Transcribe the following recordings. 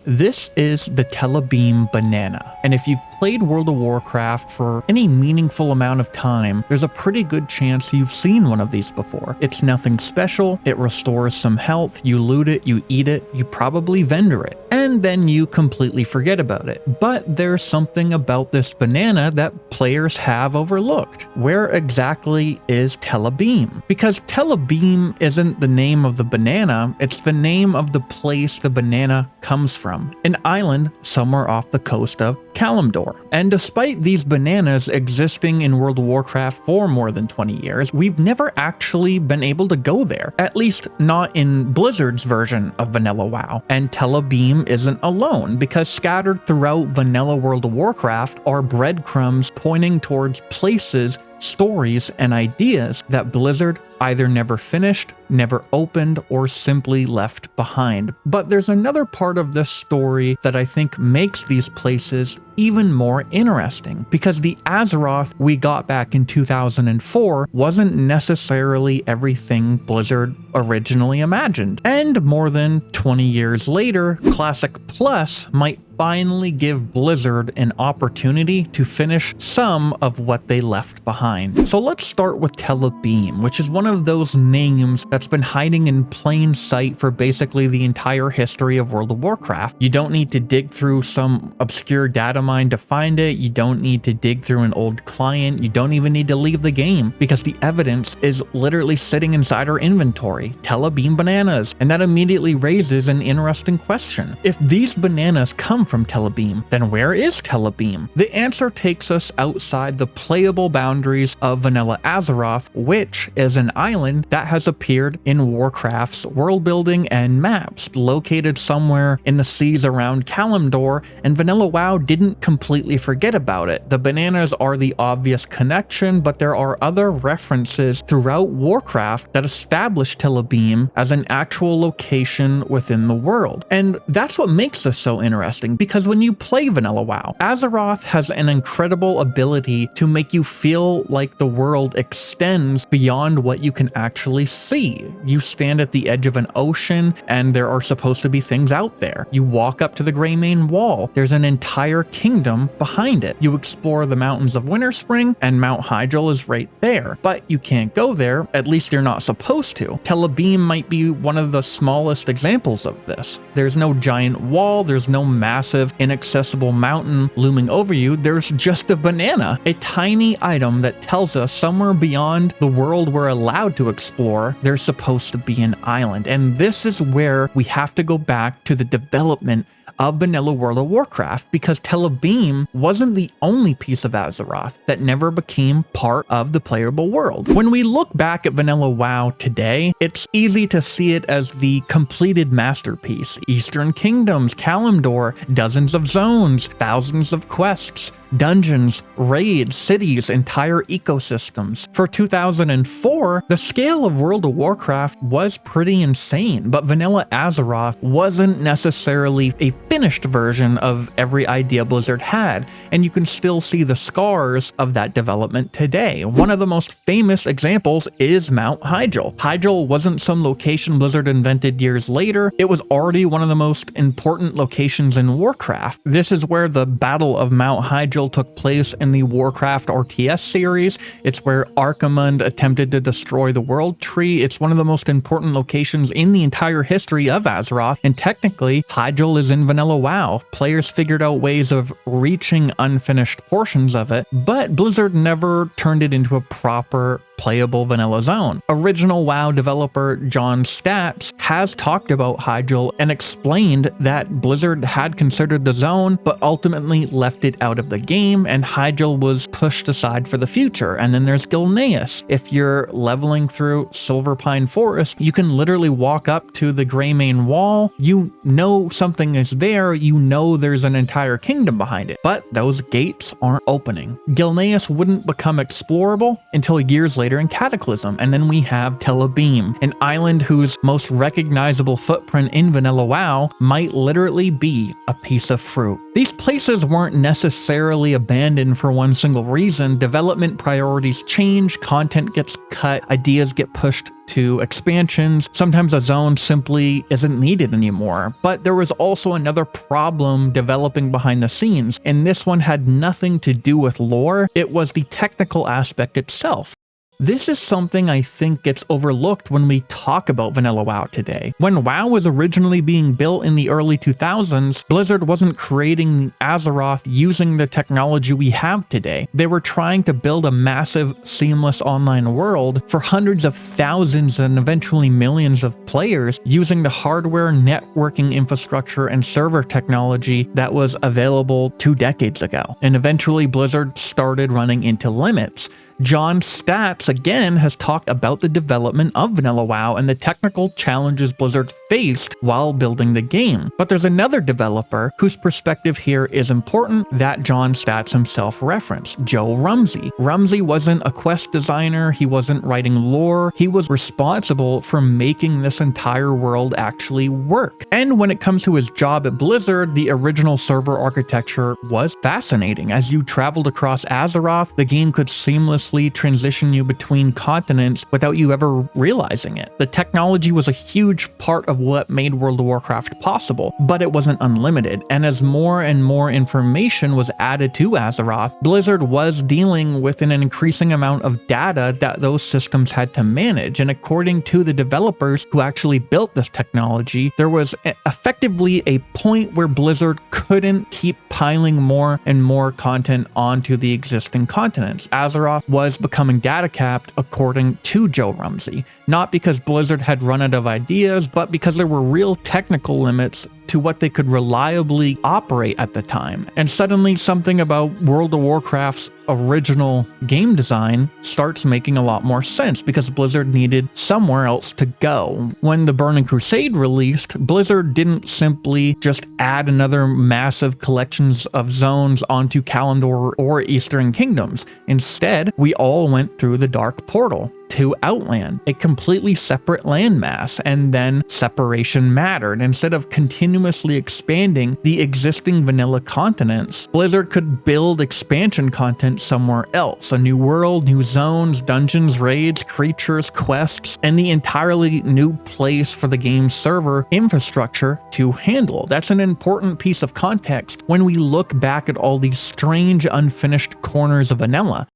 This is the Tel'Abim banana, and if you've played World of Warcraft for any meaningful amount of time, there's a pretty good chance you've seen one of these before. It's nothing special, it restores some health, you loot it, you eat it, you probably vendor it, and then you completely forget about it. But there's something about this banana that players have overlooked. Where exactly is Tel'Abim? Because Tel'Abim isn't the name of the banana, it's the name of the place the banana comes from. An island somewhere off the coast of Kalimdor. And despite these bananas existing in World of Warcraft for more than 20 years, we've never actually been able to go there, at least not in Blizzard's version of Vanilla WoW. And Tel'Abim isn't alone, because scattered throughout Vanilla World of Warcraft are breadcrumbs pointing towards places, stories, and ideas that Blizzard either never finished, never opened, or simply left behind. But there's another part of this story that I think makes these places even more interesting, because the Azeroth we got back in 2004 wasn't necessarily everything Blizzard originally imagined. And more than 20 years later, Classic Plus might finally give Blizzard an opportunity to finish some of what they left behind. So let's start with Tel'Abim, which is one of those names that's been hiding in plain sight for basically the entire history of World of Warcraft. You don't need to dig through some obscure data mine to find it, you don't need to dig through an old client, you don't even need to leave the game, because the evidence is literally sitting inside our inventory. Tel'Abim bananas. And that immediately raises an interesting question. If these bananas come from Tel'Abim, then where is Tel'Abim? The answer takes us outside the playable boundaries of Vanilla Azeroth, which is an island that has appeared in Warcraft's world building and maps, located somewhere in the seas around Kalimdor, and Vanilla WoW didn't completely forget about it. The bananas are the obvious connection, but there are other references throughout Warcraft that establish Tel'Abim as an actual location within the world. And that's what makes this so interesting, because when you play Vanilla WoW, Azeroth has an incredible ability to make you feel like the world extends beyond what you can actually see. You stand at the edge of an ocean and there are supposed to be things out there. You walk up to the Greymane Wall, there's an entire kingdom behind it. You explore the mountains of Winterspring and Mount Hyjal is right there, but you can't go there, at least you're not supposed to. Tel'Abim might be one of the smallest examples of this. There's no giant wall, there's no massive inaccessible mountain looming over you, there's just a banana, a tiny item that tells us somewhere beyond the world we're allowed to explore, there's supposed to be an island. And this is where we have to go back to the development of Vanilla World of Warcraft, because Tel'Abim wasn't the only piece of Azeroth that never became part of the playable world. When we look back at Vanilla WoW today, it's easy to see it as the completed masterpiece. Eastern Kingdoms, Kalimdor, dozens of zones, thousands of quests, dungeons, raids, cities, entire ecosystems. For 2004, the scale of World of Warcraft was pretty insane, but Vanilla Azeroth wasn't necessarily a finished version of every idea Blizzard had, and you can still see the scars of that development today. One of the most famous examples is Mount Hyjal. Hyjal wasn't some location Blizzard invented years later, it was already one of the most important locations in Warcraft. This is where the Battle of Mount Hyjal took place in the Warcraft RTS series. It's where Archimonde attempted to destroy the World Tree. It's one of the most important locations in the entire history of Azeroth, and technically, Hyjal is in Vanilla WoW. Players figured out ways of reaching unfinished portions of it, but Blizzard never turned it into a proper playable vanilla zone. Original WoW developer John Statz has talked about Hyjal and explained that Blizzard had considered the zone, but ultimately left it out of the game, and Hyjal was pushed aside for the future. And then there's Gilneas. If you're leveling through Silverpine Forest, you can literally walk up to the Greymane Wall, you know something is there, you know there's an entire kingdom behind it, but those gates aren't opening. Gilneas wouldn't become explorable until years later in Cataclysm, and then we have Tel'Abim, an island whose most recognizable footprint in Vanilla WoW might literally be a piece of fruit. These places weren't necessarily generally abandoned for one single reason. Development priorities change, content gets cut, ideas get pushed to expansions. Sometimes a zone simply isn't needed anymore. But there was also another problem developing behind the scenes, and this one had nothing to do with lore. It was the technical aspect itself. This is something I think gets overlooked when we talk about Vanilla WoW today. When WoW was originally being built in the early 2000s, Blizzard wasn't creating Azeroth using the technology we have today. They were trying to build a massive, seamless online world for hundreds of thousands and eventually millions of players using the hardware, networking infrastructure, and server technology that was available 2 decades ago. And eventually Blizzard started running into limits. John Statz, again, has talked about the development of Vanilla WoW and the technical challenges Blizzard faced while building the game. But there's another developer whose perspective here is important that John Statz himself referenced, Joe Rumsey. Rumsey wasn't a quest designer, he wasn't writing lore, he was responsible for making this entire world actually work. And when it comes to his job at Blizzard, the original server architecture was fascinating. As you traveled across Azeroth, the game could seamlessly transition you between continents without you ever realizing it. The technology was a huge part of what made World of Warcraft possible, but it wasn't unlimited, and as more and more information was added to Azeroth, Blizzard was dealing with an increasing amount of data that those systems had to manage, and according to the developers who actually built this technology, there was effectively a point where Blizzard couldn't keep piling more and more content onto the existing continents. Azeroth was becoming data capped, according to Joe Rumsey, not because Blizzard had run out of ideas, but because there were real technical limits to what they could reliably operate at the time. And suddenly something about World of Warcraft's original game design starts making a lot more sense because Blizzard needed somewhere else to go. When the Burning Crusade released, Blizzard didn't simply just add another massive collections of zones onto Kalimdor or Eastern Kingdoms. Instead, we all went through the Dark Portal to Outland, a completely separate landmass, and then separation mattered. Instead of continuously expanding the existing vanilla continents, Blizzard could build expansion content somewhere else, a new world, new zones, dungeons, raids, creatures, quests, and the entirely new place for the game's server infrastructure to handle. That's an important piece of context when we look back at all these strange unfinished corners of vanilla.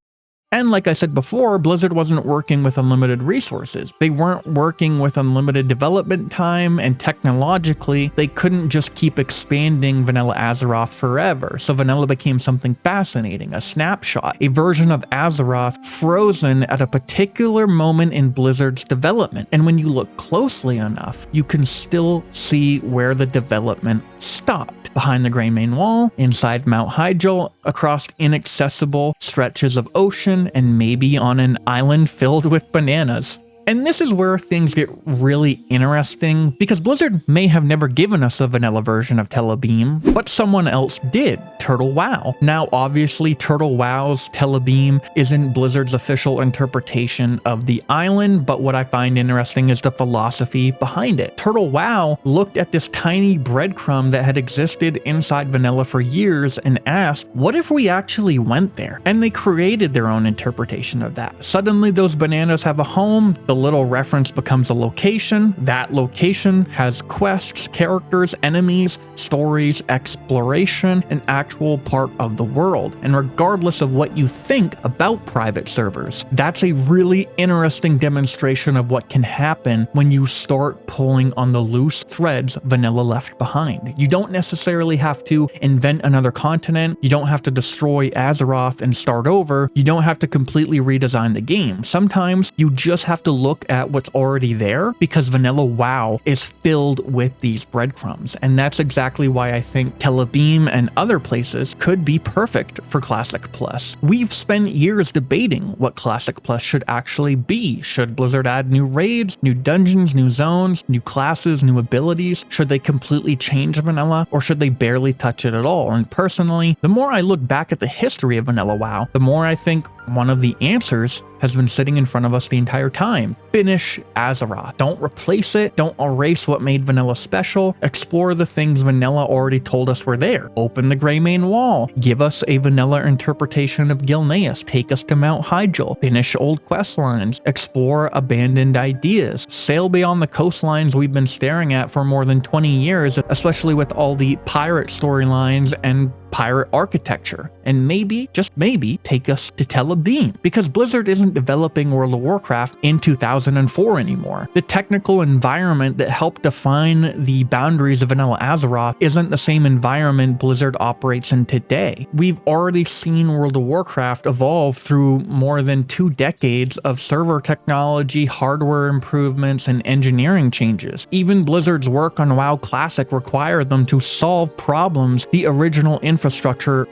And like I said before, Blizzard wasn't working with unlimited resources. They weren't working with unlimited development time, and technologically, they couldn't just keep expanding Vanilla Azeroth forever. So Vanilla became something fascinating, a snapshot, a version of Azeroth frozen at a particular moment in Blizzard's development. And when you look closely enough, you can still see where the development stopped. Behind the Grey Main Wall, inside Mount Hyjal, across inaccessible stretches of ocean, and maybe on an island filled with bananas. And this is where things get really interesting, because Blizzard may have never given us a vanilla version of Tel'Abim, but someone else did, Turtle WoW. Now, obviously, Turtle WoW's Tel'Abim isn't Blizzard's official interpretation of the island, but what I find interesting is the philosophy behind it. Turtle WoW looked at this tiny breadcrumb that had existed inside vanilla for years and asked, what if we actually went there? And they created their own interpretation of that. Suddenly, those bananas have a home. The little reference becomes a location. That location has quests, characters, enemies, stories, exploration, an actual part of the world. And regardless of what you think about private servers, that's a really interesting demonstration of what can happen when you start pulling on the loose threads vanilla left behind. You don't necessarily have to invent another continent. You don't have to destroy Azeroth and start over. You don't have to completely redesign the game. Sometimes you just have to look at what's already there, because Vanilla WoW is filled with these breadcrumbs. And that's exactly why I think Tel'Abim and other places could be perfect for Classic Plus. We've spent years debating what Classic Plus should actually be. Should Blizzard add new raids, new dungeons, new zones, new classes, new abilities? Should they completely change Vanilla, or should they barely touch it at all? And personally, the more I look back at the history of Vanilla WoW, the more I think One of the answers has been sitting in front of us the entire time. Finish Azeroth. Don't replace it. Don't erase what made vanilla special. Explore the things vanilla already told us were there. Open the Greymane Wall. Give us a vanilla interpretation of Gilneas. Take us to Mount Hyjal. Finish old quest lines. Explore abandoned ideas. Sail beyond the coastlines we've been staring at for more than 20 years, especially with all the pirate storylines and pirate architecture, and maybe, just maybe, take us to Tel'Abim, because Blizzard isn't developing World of Warcraft in 2004 anymore. The technical environment that helped define the boundaries of vanilla Azeroth isn't the same environment Blizzard operates in today. We've already seen World of Warcraft evolve through more than 2 decades of server technology, hardware improvements, and engineering changes. Even Blizzard's work on WoW Classic required them to solve problems the original infrastructure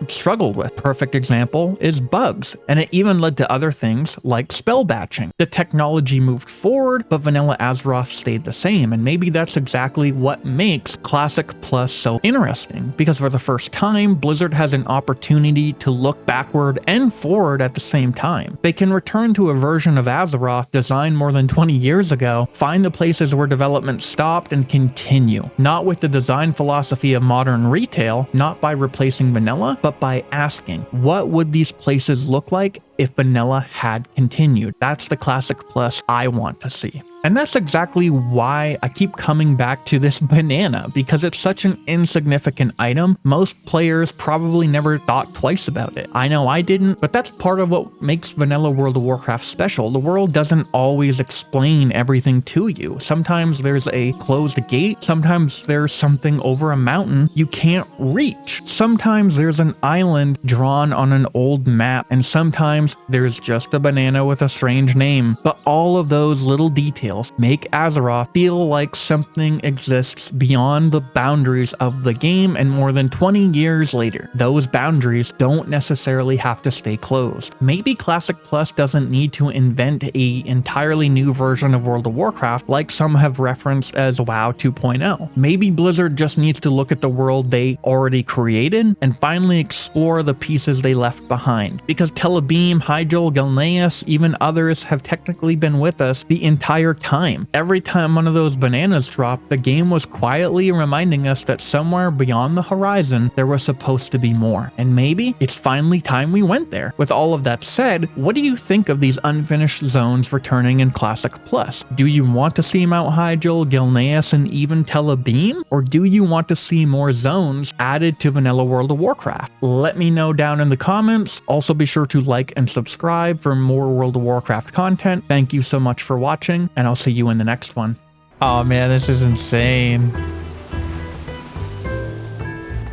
struggled with. Perfect example is bugs, and it even led to other things like spell batching. The technology moved forward, but vanilla Azeroth stayed the same, and maybe that's exactly what makes Classic Plus so interesting, because for the first time, Blizzard has an opportunity to look backward and forward at the same time. They can return to a version of Azeroth designed more than 20 years ago, find the places where development stopped, and continue. Not with the design philosophy of modern retail, not by replacing vanilla, but by asking, what would these places look like if vanilla had continued? That's the Classic Plus I want to see. And that's exactly why I keep coming back to this banana, because it's such an insignificant item. Most players probably never thought twice about it. I know I didn't, but that's part of what makes vanilla World of Warcraft special. The world doesn't always explain everything to you. Sometimes there's a closed gate, sometimes there's something over a mountain you can't reach. Sometimes there's an island drawn on an old map, and sometimes there's just a banana with a strange name. But all of those little details make Azeroth feel like something exists beyond the boundaries of the game, and more than 20 years later, those boundaries don't necessarily have to stay closed. Maybe Classic Plus doesn't need to invent an entirely new version of World of Warcraft like some have referenced as WoW 2.0. Maybe Blizzard just needs to look at the world they already created and finally explore the pieces they left behind. Because Tel'Abim, Hyjal, Gilneas, even others have technically been with us the entire time. Every time one of those bananas dropped, the game was quietly reminding us that somewhere beyond the horizon, there was supposed to be more. And maybe it's finally time we went there. With all of that said, what do you think of these unfinished zones returning in Classic Plus? Do you want to see Mount Hyjal, Gilneas, and even Tel'Abim? Or do you want to see more zones added to vanilla World of Warcraft? Let me know down in the comments. Also be sure to like and subscribe for more World of Warcraft content. Thank you so much for watching, and I'll see you in the next one. Oh man, this is insane.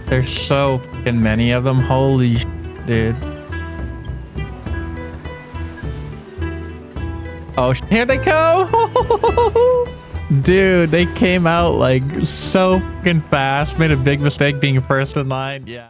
There's so fucking many of them. Holy dude. Oh, here they go. Dude, they came out like so fucking fast. Made a big mistake being first in line. Yeah.